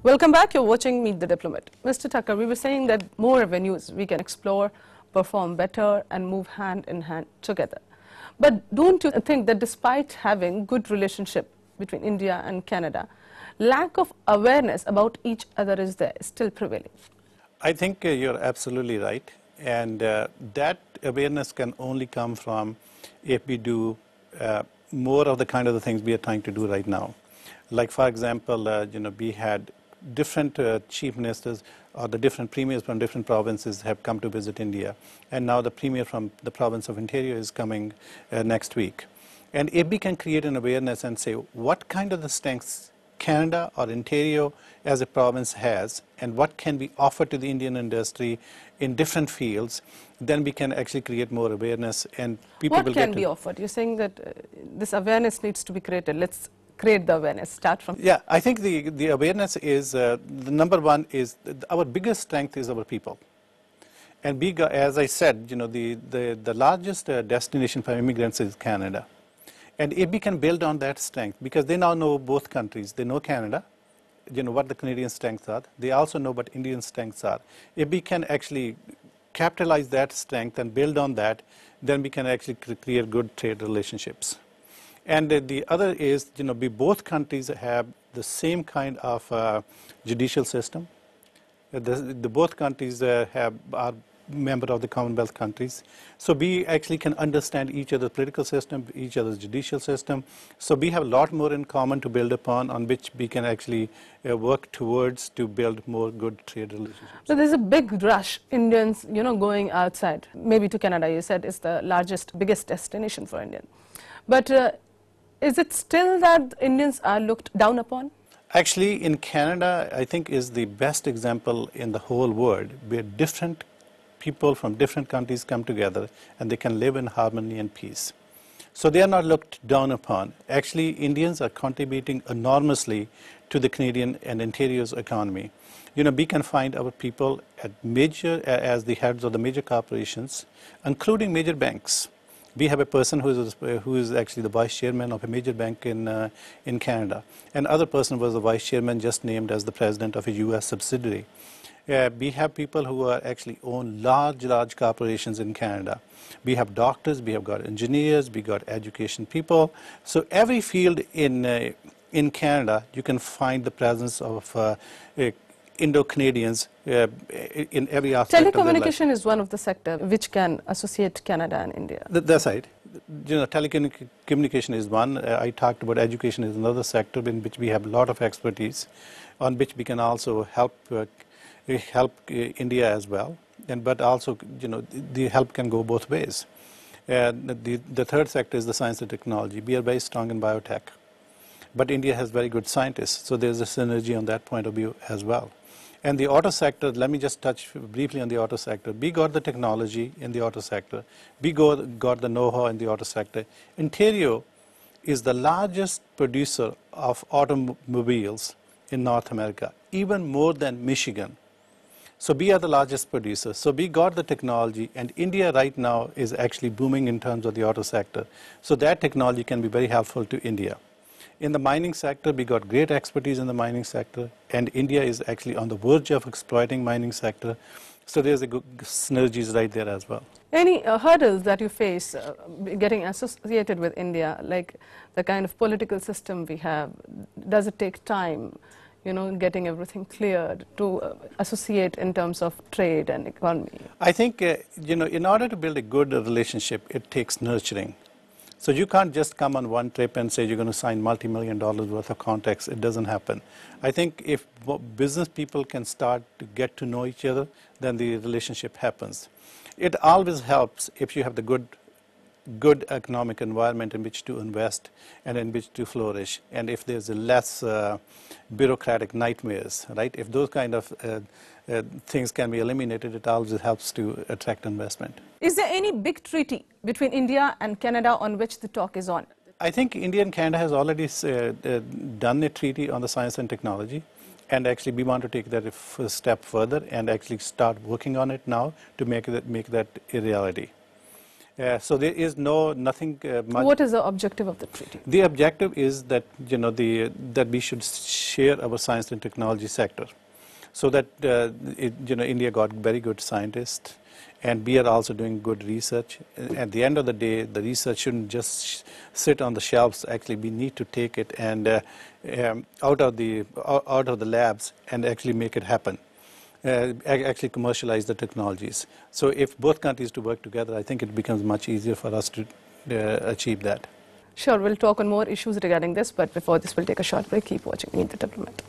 Welcome back. You're watching Meet the Diplomat. Mr. Thakkar, we were saying that more avenues we can explore, perform better and move hand in hand together. But don't you think that despite having good relationship between India and Canada, lack of awareness about each other is there, still prevailing? I think you're absolutely right. And that awareness can only come from if we do more of the kind of the things we are trying to do right now. Like, for example, we had different chief ministers or the different premiers from different provinces have come to visit India. And now the premier from the province of Ontario is coming next week. And if we can create an awareness and say what kind of the strengths Canada or Ontario as a province has and what can be offered to the Indian industry in different fields, then we can actually create more awareness and people will get to... What can be offered? You're saying that this awareness needs to be created. Let's create the awareness. Start from... Yeah, I think the awareness is, the number one is, our biggest strength is our people. And we got, as I said, the largest destination for immigrants is Canada. And if we can build on that strength, because they now know both countries, they know Canada, what the Canadian strengths are, they also know what Indian strengths are. If we can actually capitalize that strength and build on that, then we can actually create good trade relationships. And the other is, we both countries have the same kind of judicial system. Both countries are member of the Commonwealth countries. So we actually can understand each other's political system, each other's judicial system. So we have a lot more in common to build upon on which we can actually work towards to build more good trade relationships. So there's a big rush, Indians, going outside. Maybe to Canada, you said, is the largest, biggest destination for Indian. But is it still that Indians are looked down upon? Actually, in Canada, I think is the best example in the whole world where different people from different countries come together and they can live in harmony and peace. So they are not looked down upon. Actually, Indians are contributing enormously to the Canadian and Ontario's economy. We can find our people at as the heads of the major corporations, including major banks. We have a person who is actually the vice chairman of a major bank in Canada. Another person was the vice chairman just named as the president of a US subsidiary. We have people who are actually own large corporations in Canada. We have doctors, we have got engineers, we got education people. So every field in Canada, you can find the presence of Indo-Canadians in every aspect of their life. Telecommunication is one of the sectors which can associate Canada and India. That's right. Telecommunication is one. I talked about education is another sector in which we have a lot of expertise, on which we can also help India as well. But also, the help can go both ways. The third sector is the science and technology. We are very strong in biotech. But India has very good scientists, so there's a synergy on that point of view as well. And the auto sector, let me just touch briefly on the auto sector. We got the technology in the auto sector. We got the know-how in the auto sector. Ontario is the largest producer of automobiles in North America, even more than Michigan. So we are the largest producer. So we got the technology, and India right now is actually booming in terms of the auto sector. So that technology can be very helpful to India. In the mining sector, we got great expertise in the mining sector, and India is actually on the verge of exploiting mining sector. So there's a good synergies right there as well. Any hurdles that you face getting associated with India, like the kind of political system we have? Does it take time, getting everything cleared to associate in terms of trade and economy? I think, in order to build a good relationship, it takes nurturing. So you can't just come on one trip and say you're going to sign multi-million-dollar worth of contracts. It doesn't happen. I think if business people can start to get to know each other, then the relationship happens. It always helps if you have the good economic environment in which to invest and in which to flourish, and if there's a less bureaucratic nightmares, right? If those kind of things can be eliminated, it always helps to attract investment. Is there any big treaty between India and Canada on which the talk is on? I think India and Canada has already done a treaty on the science and technology, and actually we want to take that a step further and actually start working on it now to make that a reality. So there is nothing much. What is the objective of the treaty? The objective is that that we should share our science and technology sector, so that India got very good scientists, and we are also doing good research. At the end of the day, the research shouldn't just sit on the shelves. Actually, we need to take it and out of the labs and actually make it happen. Actually commercialize the technologies. So if both countries to work together, I think it becomes much easier for us to achieve that. Sure, we'll talk on more issues regarding this, but before this, we'll take a short break. Keep watching Meet the Diplomat.